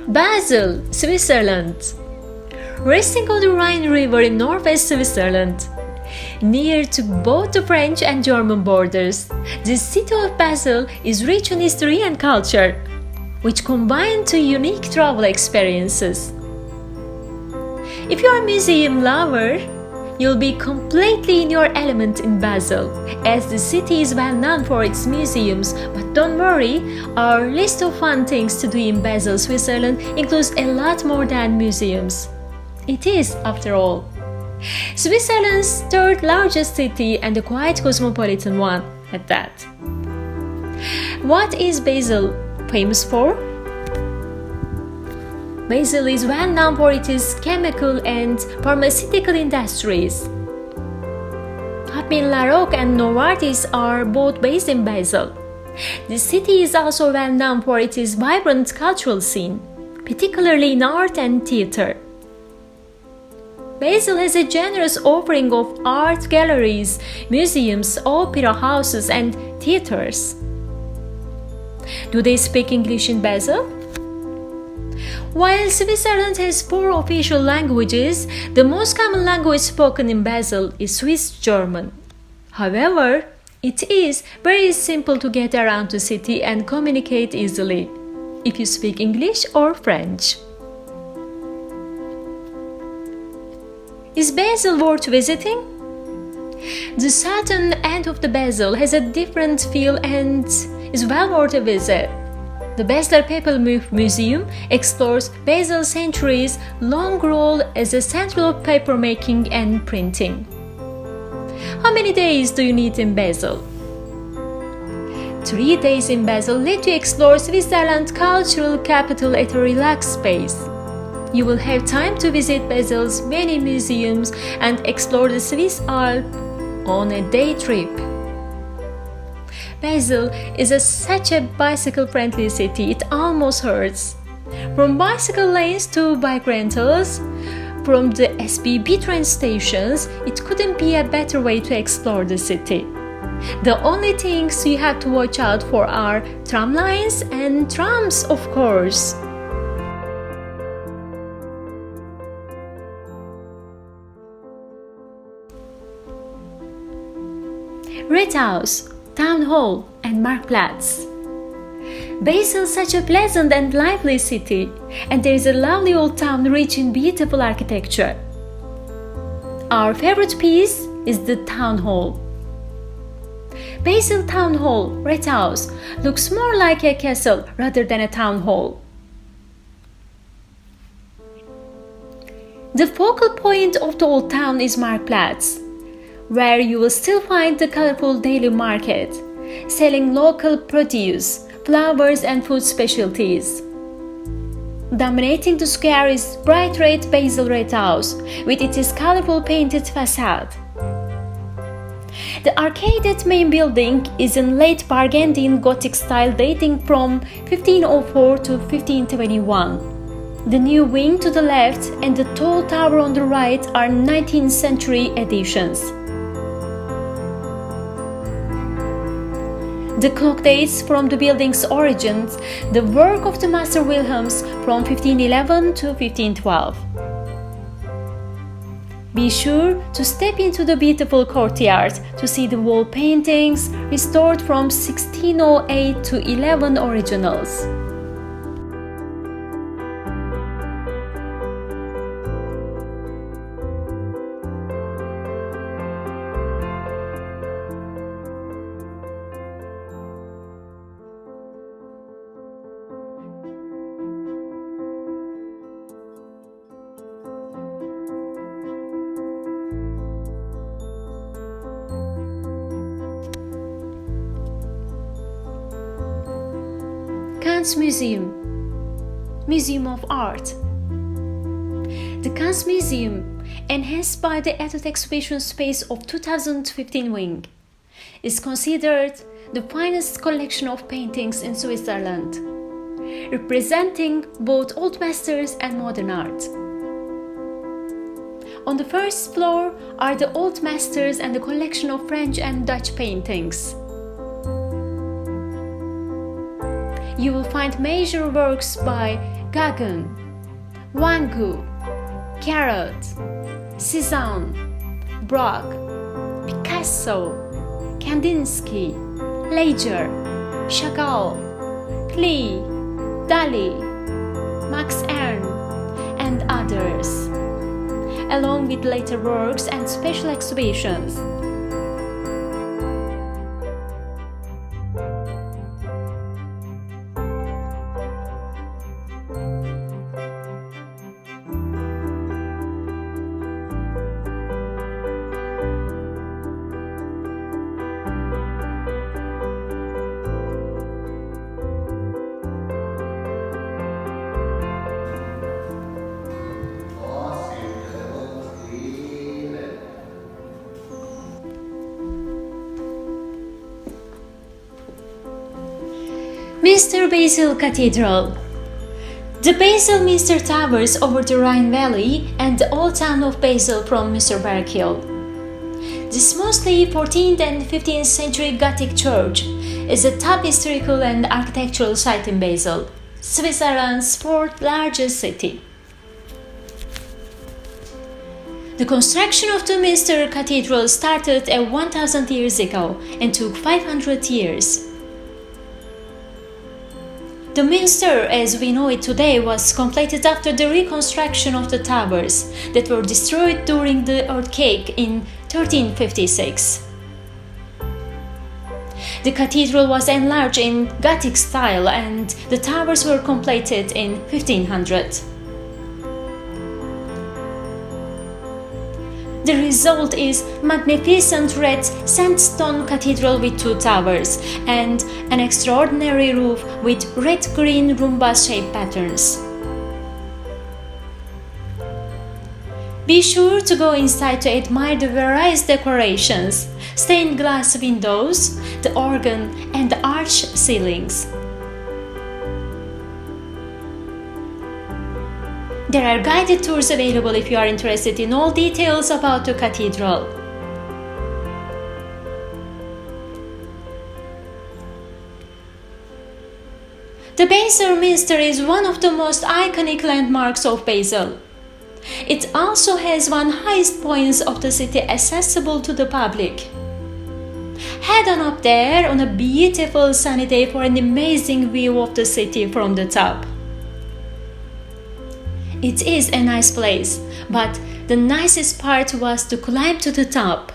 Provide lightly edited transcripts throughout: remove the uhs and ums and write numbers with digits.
Basel, Switzerland. Resting on the Rhine River in northwest Switzerland, near to both the French and German borders, the city of Basel is rich in history and culture, which combine two unique travel experiences. If you are a museum lover, you'll be completely in your element in Basel, as the city is well known for its museums. But don't worry, our list of fun things to do in Basel, Switzerland includes a lot more than museums. It is, after all, Switzerland's third largest city and a quite cosmopolitan one at that. What is Basel famous for? Basel is well known for its chemical and pharmaceutical industries. Hapmin Larocque and Novartis are both based in Basel. The city is also well known for its vibrant cultural scene, particularly in art and theater. Basel has a generous offering of art galleries, museums, opera houses, and theaters. Do they speak English in Basel? While Switzerland has 4 official languages, the most common language spoken in Basel is Swiss German. However, it is very simple to get around the city and communicate easily if you speak English or French. Is Basel worth visiting? The southern end of the Basel has a different feel and is well worth a visit. The Basler Papal Museum explores Basel's centuries long role as a center of papermaking and printing. How many days do you need in Basel? 3 days in Basel let you explore Switzerland's cultural capital at a relaxed pace. You will have time to visit Basel's many museums and explore the Swiss Alps on a day trip. Basel is such a bicycle-friendly city, it almost hurts. From bicycle lanes to bike rentals, from the SBB train stations, it couldn't be a better way to explore the city. The only things you have to watch out for are tram lines and trams, of course. Rathaus, Town Hall, and Marktplatz. Basel is such a pleasant and lively city, and there is a lovely old town rich in beautiful architecture. Our favorite piece is the Town Hall. Basel Town Hall, Rathaus, looks more like a castle rather than a town hall. The focal point of the old town is Marktplatz, where you will still find the colorful daily market, selling local produce, flowers and food specialties. Dominating the square is bright red Basel Rathaus with its colorful painted facade. The arcaded main building is in late Burgundian Gothic style dating from 1504 to 1521. The new wing to the left and the tall tower on the right are 19th century additions. The clock dates from the building's origins, the work of the Master Wilhelms from 1511 to 1512. Be sure to step into the beautiful courtyard to see the wall paintings restored from 1608 to 11 originals. Kunst Museum of Art. The Kunst Museum, enhanced by the adult exhibition space of 2015 wing, is considered the finest collection of paintings in Switzerland, representing both old masters and modern art. On the first floor are the old masters and the collection of French and Dutch paintings. You will find major works by Gauguin, Van Gogh, Carrot, Cézanne, Braque, Picasso, Kandinsky, Leger, Chagall, Klee, Dali, Max Ernst, and others, along with later works and special exhibitions. Mr. Basel Cathedral. The Basel Minster towers over the Rhine Valley and the old town of Basel from Mr. Berkhill. This mostly 14th and 15th century Gothic church is a top historical and architectural site in Basel, Switzerland's fourth largest city. The construction of the Minster Cathedral started 1000 years ago and took 500 years. The Minster, as we know it today, was completed after the reconstruction of the towers that were destroyed during the earthquake in 1356. The cathedral was enlarged in Gothic style and the towers were completed in 1500. The result is magnificent red sandstone cathedral with 2 towers and an extraordinary roof with red-green rhombus-shaped patterns. Be sure to go inside to admire the various decorations, stained glass windows, the organ and the arch ceilings. There are guided tours available if you are interested in all details about the cathedral. The Basel Minster is one of the most iconic landmarks of Basel. It also has one highest points of the city accessible to the public. Head on up there on a beautiful sunny day for an amazing view of the city from the top. It is a nice place, but the nicest part was to climb to the top.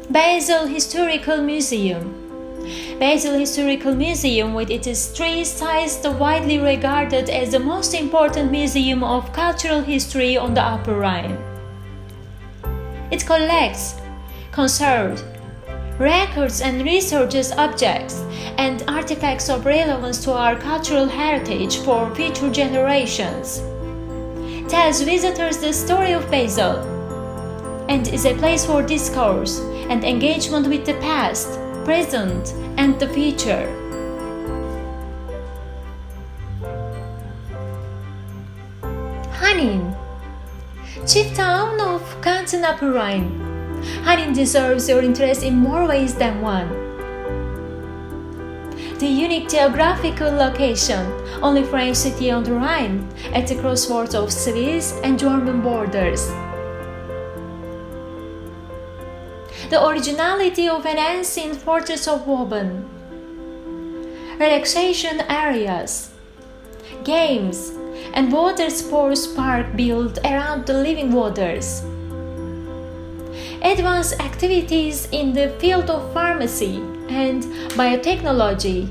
Basel Historical Museum. Basel Historical Museum, with its 3 sites, is widely regarded as the most important museum of cultural history on the Upper Rhine. It collects, conserves, records and researches objects and artifacts of relevance to our cultural heritage for future generations, tells visitors the story of Basel, and is a place for discourse and engagement with the past, present, and the future. Hanin, chief town of Canton Upper Rhine. Hanin deserves your interest in more ways than one. The unique geographical location, only French city on the Rhine, at the crossroads of Swiss and German borders. The originality of an ancient fortress of woven. Relaxation areas, games, and water sports park built around the living waters. Advanced activities in the field of pharmacy and biotechnology.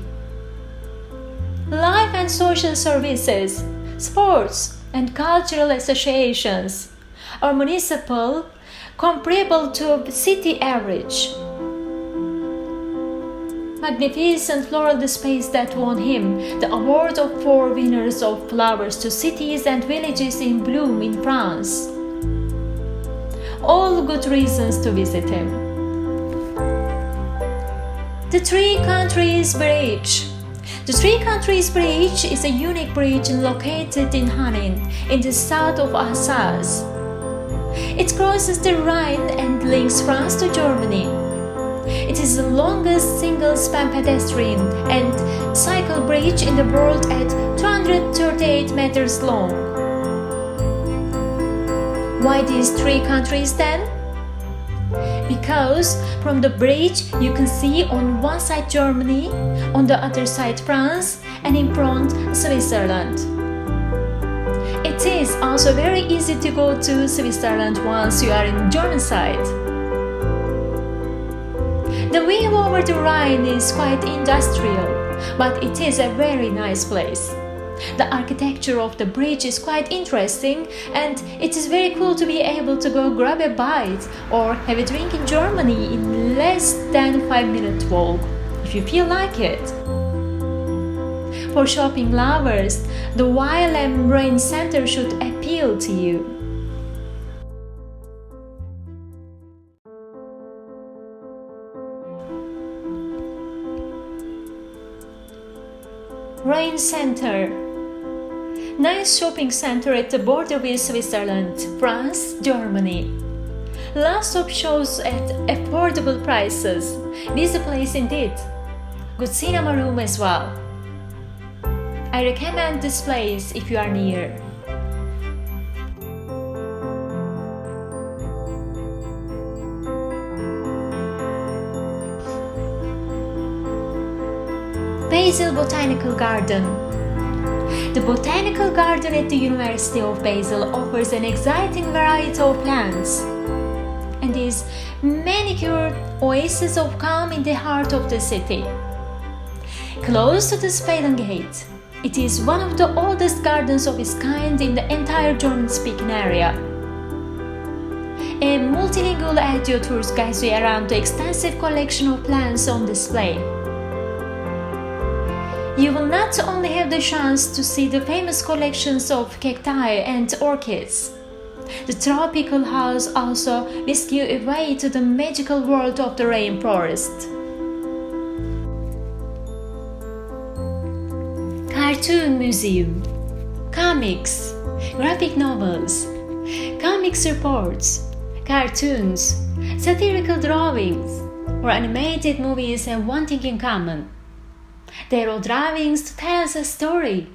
Life and social services, sports and cultural associations are municipal, comparable to city average. Magnificent floral displays that won him the award of 4 winners of flowers to cities and villages in bloom in France. All good reasons to visit him. The Three Countries Bridge. The Three Countries Bridge is a unique bridge located in Hanin, in the south of Alsace. It crosses the Rhine and links France to Germany. It is the longest single-span pedestrian and cycle bridge in the world at 238 meters long. Why these three countries then? Because from the bridge you can see on one side Germany, on the other side France, and in front Switzerland. It is also very easy to go to Switzerland once you are in German side. The view over the Rhine is quite industrial, but it is a very nice place. The architecture of the bridge is quite interesting, and it is very cool to be able to go grab a bite or have a drink in Germany in less than 5-minute walk, if you feel like it. For shopping lovers, the Weil and Brain Center should appeal to you. Rhine Center. Nice shopping center at the border with Switzerland, France, Germany. Last stop shows at affordable prices. Busy place indeed. Good cinema room as well. I recommend this place if you are near. Basel Botanical Garden. The Botanical Garden at the University of Basel offers an exciting variety of plants and is manicured oasis of calm in the heart of the city. Close to the Spalen Gate, it is one of the oldest gardens of its kind in the entire German-speaking area. A multilingual audio tour guides you around the extensive collection of plants on display. You will not only have the chance to see the famous collections of cacti and orchids. The tropical house also whisks you away to the magical world of the rainforest. Cartoon Museum. Comics, graphic novels, comics reports, cartoons, satirical drawings, or animated movies have one thing in common. They are all drawings to tell us a story.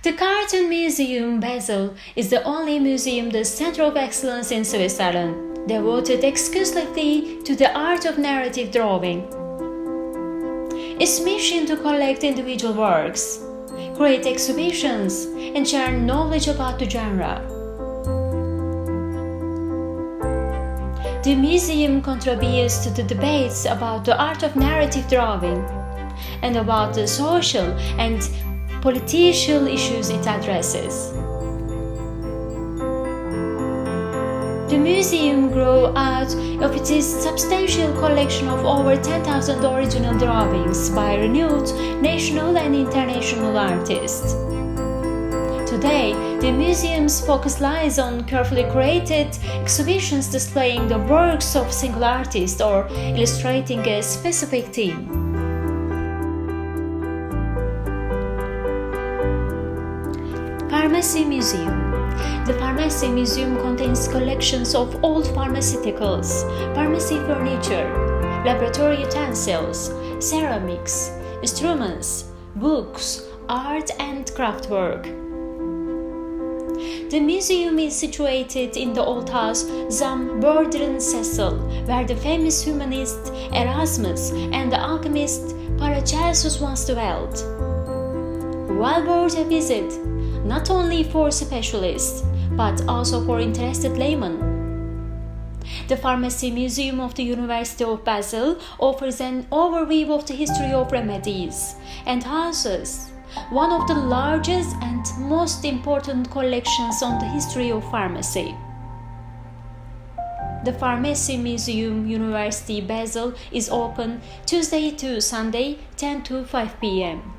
The Cartoon Museum Basel is the only museum, the center of excellence in Switzerland, devoted exclusively to the art of narrative drawing. Its mission to collect individual works, create exhibitions, and share knowledge about the genre. The museum contributes to the debates about the art of narrative drawing and about the social and political issues it addresses. The museum grew out of its substantial collection of over 10,000 original drawings by renowned national and international artists. Today, the museum's focus lies on carefully curated exhibitions displaying the works of single artists or illustrating a specific theme. Pharmacy Museum. The Pharmacy Museum contains collections of old pharmaceuticals, pharmacy furniture, laboratory utensils, ceramics, instruments, books, art and craftwork. The museum is situated in the old house Zum Borderen Sessel, where the famous humanist Erasmus and the alchemist Paracelsus once dwelled. Well worth a visit, not only for specialists, but also for interested laymen. The Pharmacy Museum of the University of Basel offers an overview of the history of remedies and houses one of the largest and most important collections on the history of pharmacy. The Pharmacy Museum, University Basel is open Tuesday to Sunday, 10 to 5 p.m.